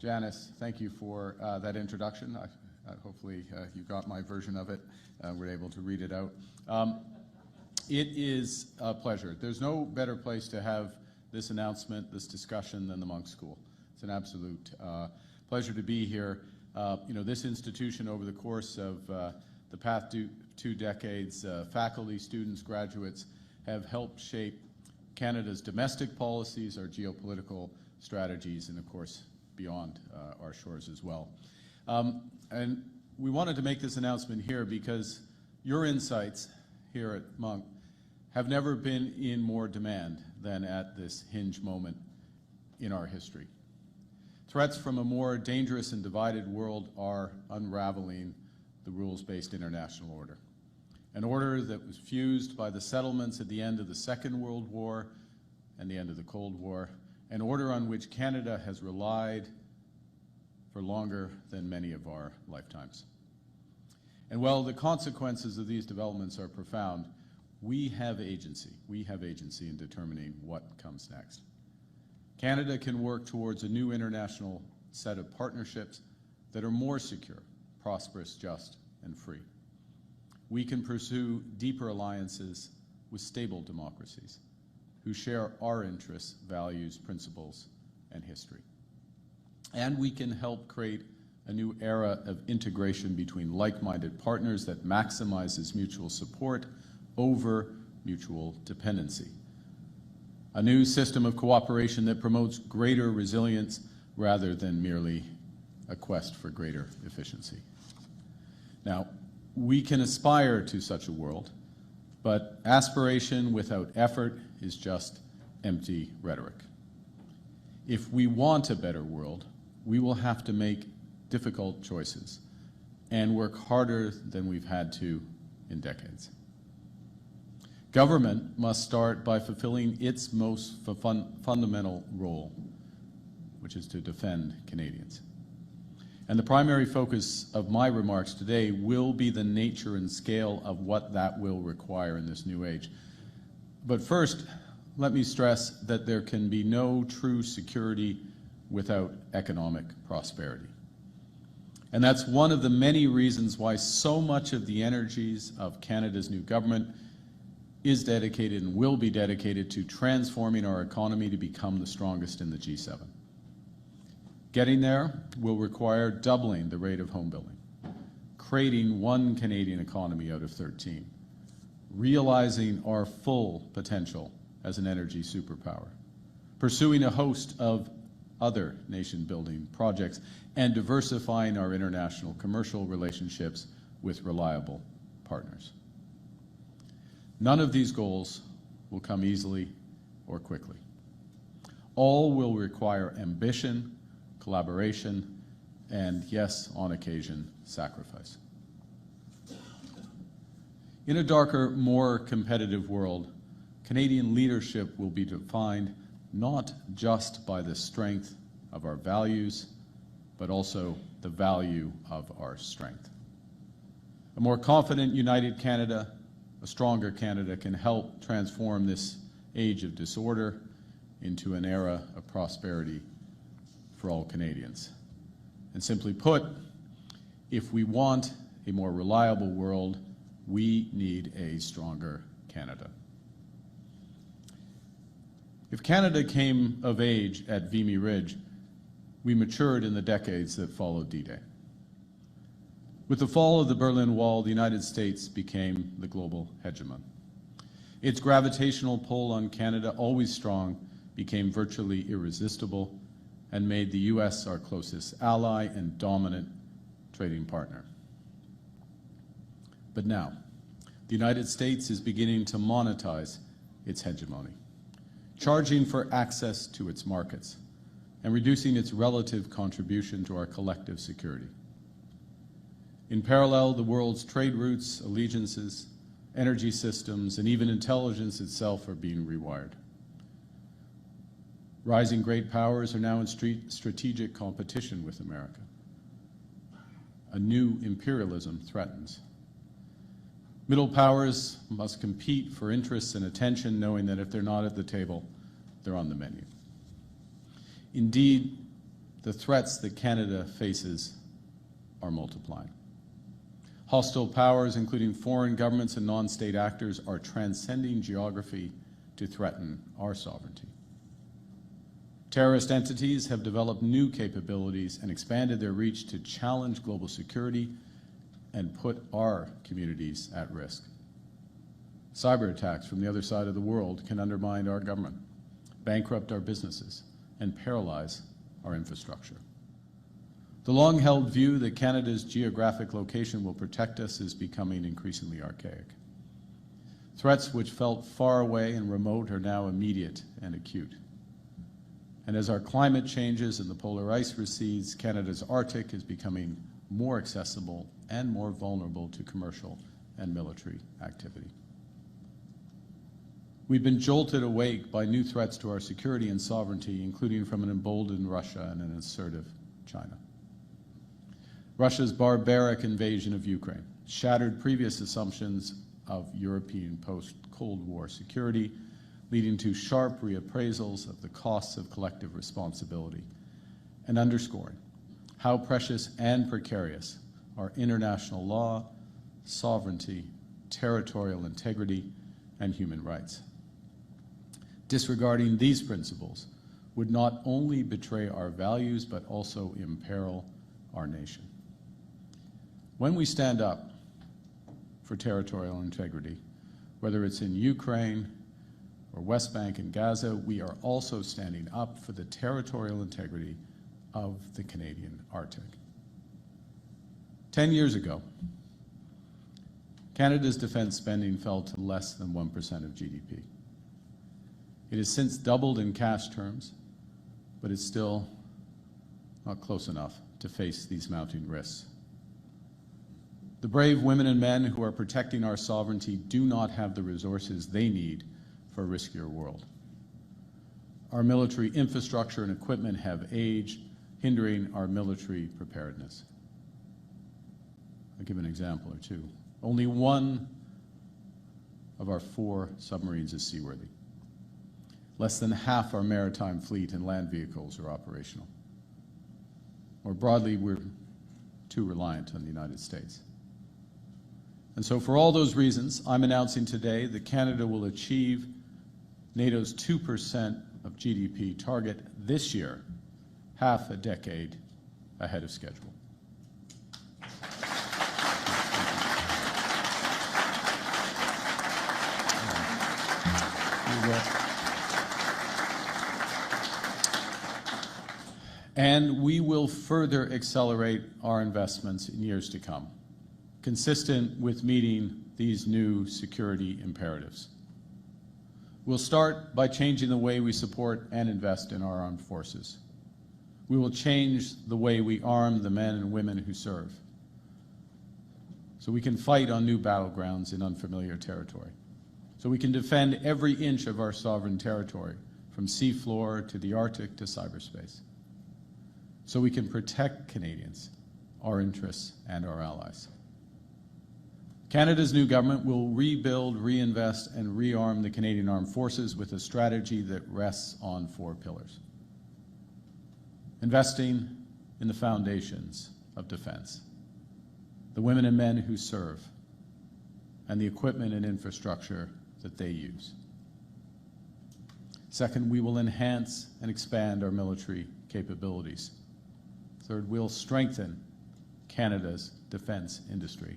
Janice, thank you for that introduction. Hopefully you got my version of it. We're able to read it out. It is a pleasure. There's no better place to have this announcement, this discussion, than the Monk School. It's an absolute pleasure to be here. This institution, over the course of the past 2 decades, faculty, students, graduates have helped shape Canada's domestic policies, our geopolitical strategies, and of course beyond our shores as well. And we wanted to make this announcement here because your insights here at Monk have never been in more demand than at this hinge moment in our history. Threats from a more dangerous and divided world are unraveling the rules-based international order. An order that was fused by the settlements at the end of the Second World War and the end of the Cold War, an order on which Canada has relied for longer than many of our lifetimes. And while the consequences of these developments are profound, we have agency. We have agency in determining what comes next. Canada can work towards a new international set of partnerships that are more secure, prosperous, just, and free. We can pursue deeper alliances with stable democracies who share our interests, values, principles, and history. And we can help create a new era of integration between like-minded partners that maximizes mutual support over mutual dependency. A new system of cooperation that promotes greater resilience rather than merely a quest for greater efficiency. Now, we can aspire to such a world, but aspiration without effort is just empty rhetoric. If we want a better world, we will have to make difficult choices and work harder than we've had to in decades. Government must start by fulfilling its most fundamental role, which is to defend Canadians. And the primary focus of my remarks today will be the nature and scale of what that will require in this new age. But first, let me stress that there can be no true security without economic prosperity. And that's one of the many reasons why so much of the energies of Canada's new government is dedicated and will be dedicated to transforming our economy to become the strongest in the G7. Getting there will require doubling the rate of home building, creating one Canadian economy out of 13, realizing our full potential as an energy superpower, pursuing a host of other nation-building projects, and diversifying our international commercial relationships with reliable partners. None of these goals will come easily or quickly. All will require ambition, collaboration, and, yes, on occasion, sacrifice. In a darker, more competitive world, Canadian leadership will be defined not just by the strength of our values, but also the value of our strength. A more confident, united Canada, a stronger Canada, can help transform this age of disorder into an era of prosperity for all Canadians. And simply put, if we want a more reliable world, we need a stronger Canada. If Canada came of age at Vimy Ridge, we matured in the decades that followed D-Day. With the fall of the Berlin Wall, the United States became the global hegemon. Its gravitational pull on Canada, always strong, became virtually irresistible and made the U.S. our closest ally and dominant trading partner. But now, the United States is beginning to monetize its hegemony, charging for access to its markets and reducing its relative contribution to our collective security. In parallel, the world's trade routes, allegiances, energy systems, and even intelligence itself are being rewired. Rising great powers are now in strategic competition with America. A new imperialism threatens. Middle powers must compete for interests and attention, knowing that if they're not at the table, they're on the menu. Indeed, the threats that Canada faces are multiplying. Hostile powers, including foreign governments and non-state actors, are transcending geography to threaten our sovereignty. Terrorist entities have developed new capabilities and expanded their reach to challenge global security and put our communities at risk. Cyber attacks from the other side of the world can undermine our government, bankrupt our businesses, and paralyze our infrastructure. The long-held view that Canada's geographic location will protect us is becoming increasingly archaic. Threats which felt far away and remote are now immediate and acute. And as our climate changes and the polar ice recedes, Canada's Arctic is becoming more accessible and more vulnerable to commercial and military activity. We've been jolted awake by new threats to our security and sovereignty, including from an emboldened Russia and an assertive China. Russia's barbaric invasion of Ukraine shattered previous assumptions of European post-Cold War security, leading to sharp reappraisals of the costs of collective responsibility, and underscoring how precious and precarious are international law, sovereignty, territorial integrity, and human rights. Disregarding these principles would not only betray our values, but also imperil our nation. When we stand up for territorial integrity, whether it's in Ukraine or West Bank and Gaza, we are also standing up for the territorial integrity of the Canadian Arctic. 10 years ago, Canada's defense spending fell to less than 1% of GDP. It has since doubled in cash terms, but it's still not close enough to face these mounting risks. The brave women and men who are protecting our sovereignty do not have the resources they need for a riskier world. Our military infrastructure and equipment have aged, hindering our military preparedness. I'll give an example or two. Only one of our 4 submarines is seaworthy. Less than half our maritime fleet and land vehicles are operational. More broadly, we're too reliant on the United States. And so for all those reasons, I'm announcing today that Canada will achieve NATO's 2% of GDP target this year, half a decade ahead of schedule. And we will further accelerate our investments in years to come, consistent with meeting these new security imperatives. We'll start by changing the way we support and invest in our armed forces. We will change the way we arm the men and women who serve, so we can fight on new battlegrounds in unfamiliar territory, so we can defend every inch of our sovereign territory, from seafloor to the Arctic to cyberspace, so we can protect Canadians, our interests, and our allies. Canada's new government will rebuild, reinvest, and rearm the Canadian Armed Forces with a strategy that rests on 4 pillars. Investing in the foundations of defense, the women and men who serve, and the equipment and infrastructure that they use. Second, we will enhance and expand our military capabilities. Third, we'll strengthen Canada's defense industry.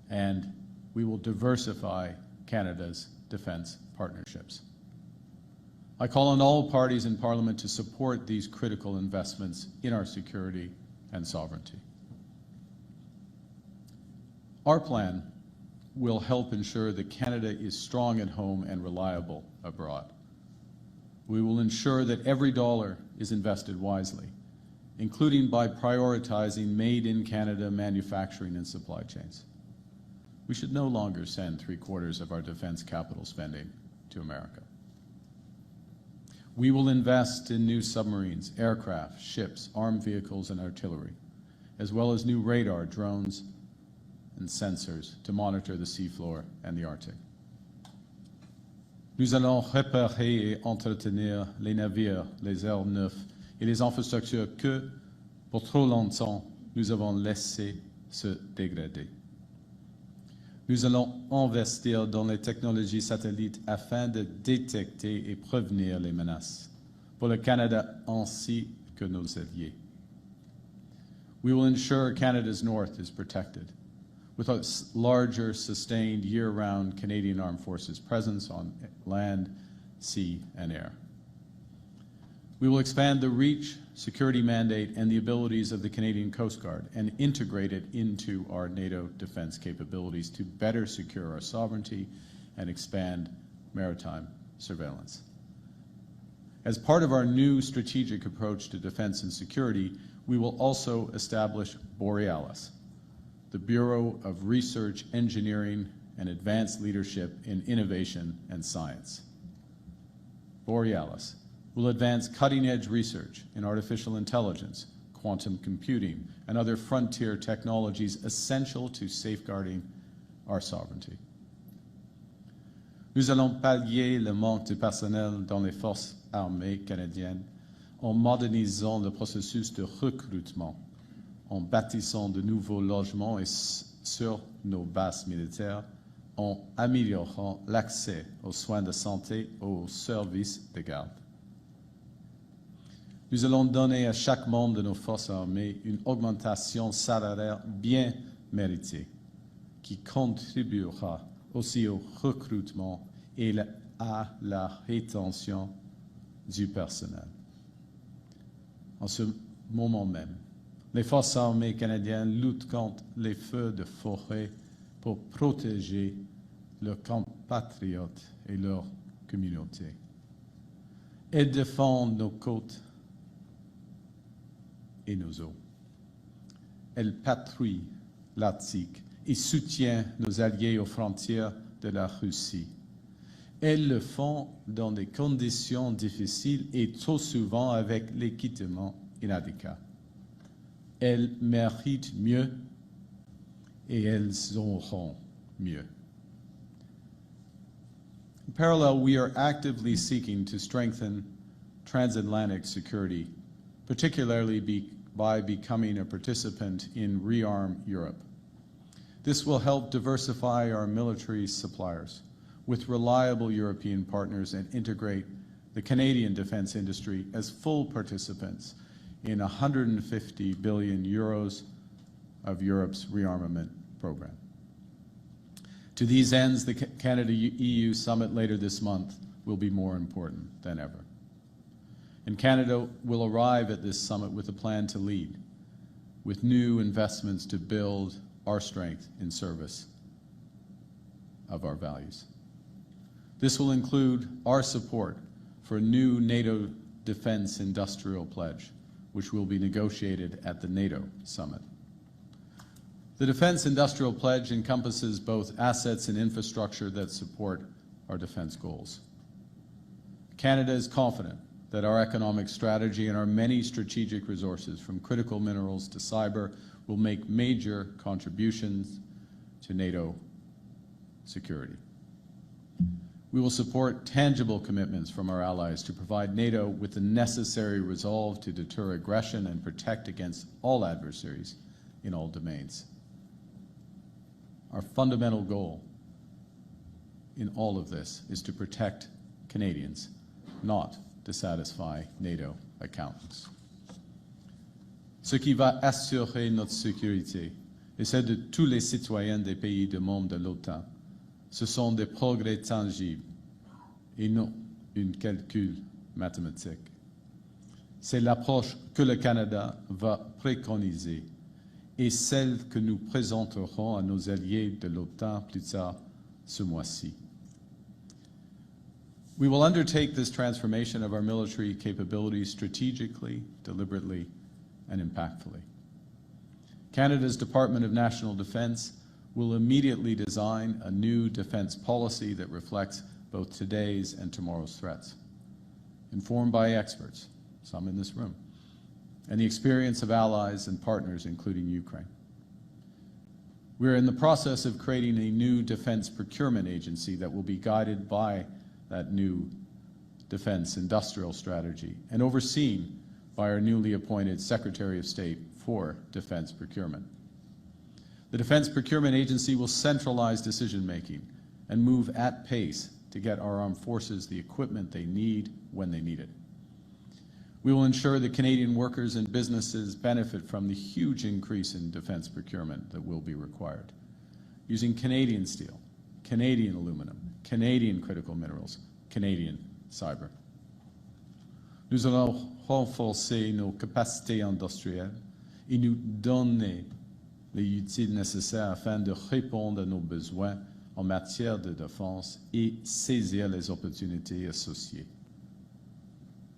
And we will diversify Canada's defense partnerships. I call on all parties in Parliament to support these critical investments in our security and sovereignty. Our plan will help ensure that Canada is strong at home and reliable abroad. We will ensure that every dollar is invested wisely, including by prioritizing made-in-Canada manufacturing and supply chains. We should no longer send 3/4 of our defense capital spending to America. We will invest in new submarines, aircraft, ships, armed vehicles, and artillery, as well as new radar, drones, and sensors to monitor the seafloor and the Arctic. Nous allons réparer et entretenir les navires, les aéronefs et les infrastructures que, pour trop longtemps, nous avons laissé se dégrader. Nous allons investir dans les technologies satellites afin de détecter et prévenir les menaces pour le Canada ainsi que nos alliés. We will ensure Canada's north is protected with a larger, sustained, year-round Canadian Armed Forces presence on land, sea, and air. We will expand the reach, security mandate, and the abilities of the Canadian Coast Guard and integrate it into our NATO defense capabilities to better secure our sovereignty and expand maritime surveillance. As part of our new strategic approach to defense and security, we will also establish Borealis, the Bureau of Research, Engineering, and Advanced Leadership in Innovation and Science. Borealis will advance cutting-edge research in artificial intelligence, quantum computing, and other frontier technologies essential to safeguarding our sovereignty. Nous allons pallier le manque de personnel dans les forces armées canadiennes en modernisant le processus de recrutement, en bâtissant de nouveaux logements et sur nos bases militaires, en améliorant l'accès aux soins de santé et aux services de garde. Nous allons donner à chaque membre de nos forces armées une augmentation salariale bien méritée qui contribuera aussi au recrutement et à la rétention du personnel. En ce moment même, les forces armées canadiennes luttent contre les feux de forêt pour protéger leurs compatriotes et leurs communautés. Elles défendent nos côtes et nos eaux. Elles patrouillent l'Arctique et soutiennent nos alliés aux frontières de la Russie. Elles le font dans des conditions difficiles et trop souvent avec l'équipement inadéquat. Elles méritent mieux et elles auront mieux. In parallel, we are actively seeking to strengthen transatlantic security, particularly by becoming a participant in ReArm Europe. This will help diversify our military suppliers with reliable European partners and integrate the Canadian defense industry as full participants in 150 billion euros of Europe's rearmament program. To these ends, the Canada-EU summit later this month will be more important than ever. And Canada will arrive at this summit with a plan to lead, with new investments to build our strength in service of our values. This will include our support for a new NATO defense industrial pledge, which will be negotiated at the NATO summit. The Defense Industrial Pledge encompasses both assets and infrastructure that support our defense goals. Canada is confident that our economic strategy and our many strategic resources, from critical minerals to cyber, will make major contributions to NATO security. We will support tangible commitments from our allies to provide NATO with the necessary resolve to deter aggression and protect against all adversaries in all domains. Our fundamental goal in all of this is to protect Canadians, not to satisfy NATO accountants. Ce qui va assurer notre sécurité et celle de tous les citoyens des pays membres de l'OTAN, ce sont des progrès tangibles et non un calcul mathématique. C'est l'approche que le Canada va préconiser et celle que nous présenterons à nos alliés de l'OTAN plus tard ce mois-ci. We will undertake this transformation of our military capabilities strategically, deliberately, and impactfully. Canada's Department of National Defence will immediately design a new defence policy that reflects both today's and tomorrow's threats, informed by experts, some in this room, and the experience of allies and partners, including Ukraine. We are in the process of creating a new defence procurement agency that will be guided by that new defense industrial strategy and overseen by our newly appointed Secretary of State for Defense Procurement. The Defense Procurement Agency will centralize decision-making and move at pace to get our armed forces the equipment they need when they need it. We will ensure that Canadian workers and businesses benefit from the huge increase in defense procurement that will be required, using Canadian steel, Canadian aluminum, Canadian critical minerals, Canadian cyber. Nous allons renforcer nos capacités industrielles et nous donner les outils nécessaires afin de répondre à nos besoins en matière de défense et saisir les opportunités associées.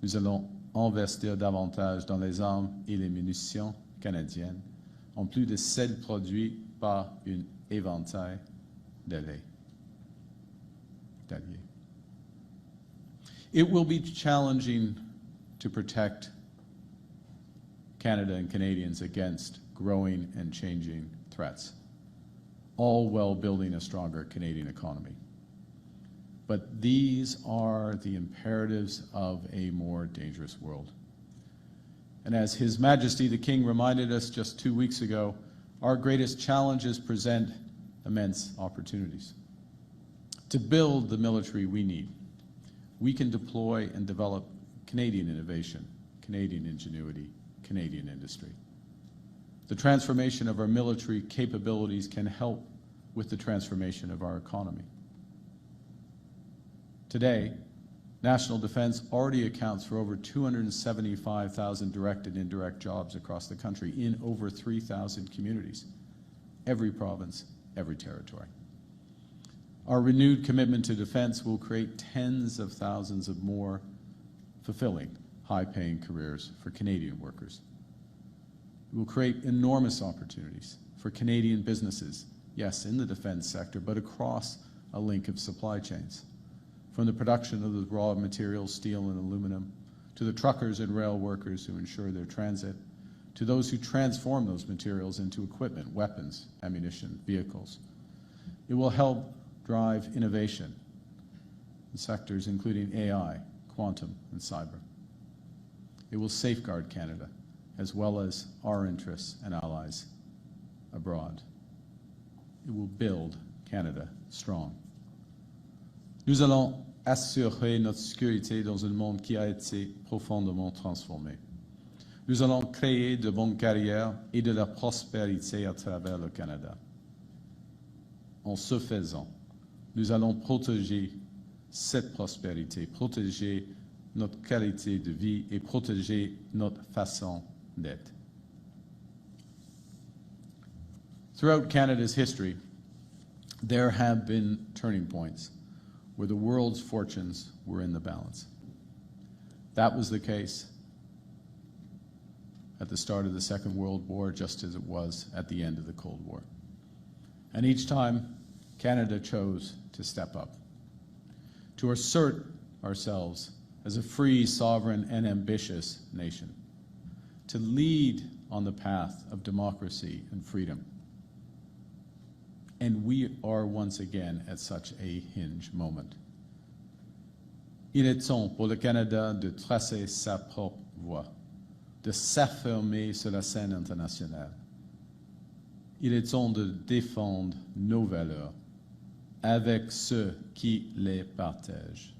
Nous allons investir davantage dans les armes et les munitions canadiennes, en plus de celles produites par un éventail d'alliés. It will be challenging to protect Canada and Canadians against growing and changing threats, all while building a stronger Canadian economy. But these are the imperatives of a more dangerous world. And as His Majesty the King reminded us just 2 weeks ago, our greatest challenges present immense opportunities. To build the military we need, we can deploy and develop Canadian innovation, Canadian ingenuity, Canadian industry. The transformation of our military capabilities can help with the transformation of our economy. Today, national defense already accounts for over 275,000 direct and indirect jobs across the country in over 3,000 communities, every province, every territory. Our renewed commitment to defense will create tens of thousands of more fulfilling, high-paying careers for Canadian workers. It will create enormous opportunities for Canadian businesses, yes, in the defense sector, but across a link of supply chains, from the production of the raw materials, steel and aluminum, to the truckers and rail workers who ensure their transit, to those who transform those materials into equipment, weapons, ammunition, vehicles. It will help drive innovation in sectors including AI, quantum, and cyber. It will safeguard Canada, as well as our interests and allies abroad. It will build Canada strong. Nous allons assurer notre sécurité dans un monde qui a été profondément transformé. Nous allons créer de bonnes carrières et de la prospérité à travers le Canada. En ce faisant, nous allons protéger cette prospérité, protéger notre qualité de vie et protéger notre façon d'être. Throughout Canada's history, there have been turning points where the world's fortunes were in the balance. That was the case at the start of the Second World War, just as it was at the end of the Cold War. And each time, Canada chose to step up, to assert ourselves as a free, sovereign, and ambitious nation, to lead on the path of democracy and freedom. And we are once again at such a hinge moment. Il est temps pour le Canada de tracer sa propre voie, de s'affirmer sur la scène internationale. Il est temps de défendre nos valeurs avec ceux qui les partagent.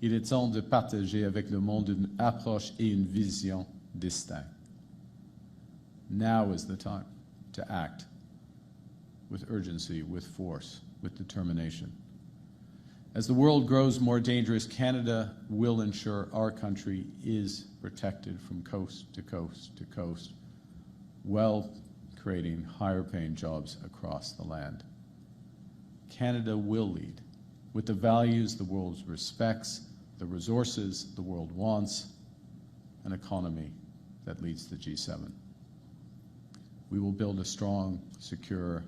Il est temps de partager avec le monde une approche et une vision distinctes. Now is the time to act with urgency, with force, with determination. As the world grows more dangerous, Canada will ensure our country is protected from coast to coast to coast, while creating higher-paying jobs across the land. Canada will lead with the values the world respects, the resources the world wants, an economy that leads the G7. We will build a strong, secure,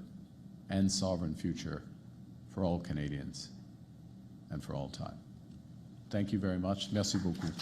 and sovereign future for all Canadians and for all time. Thank you very much. Merci beaucoup.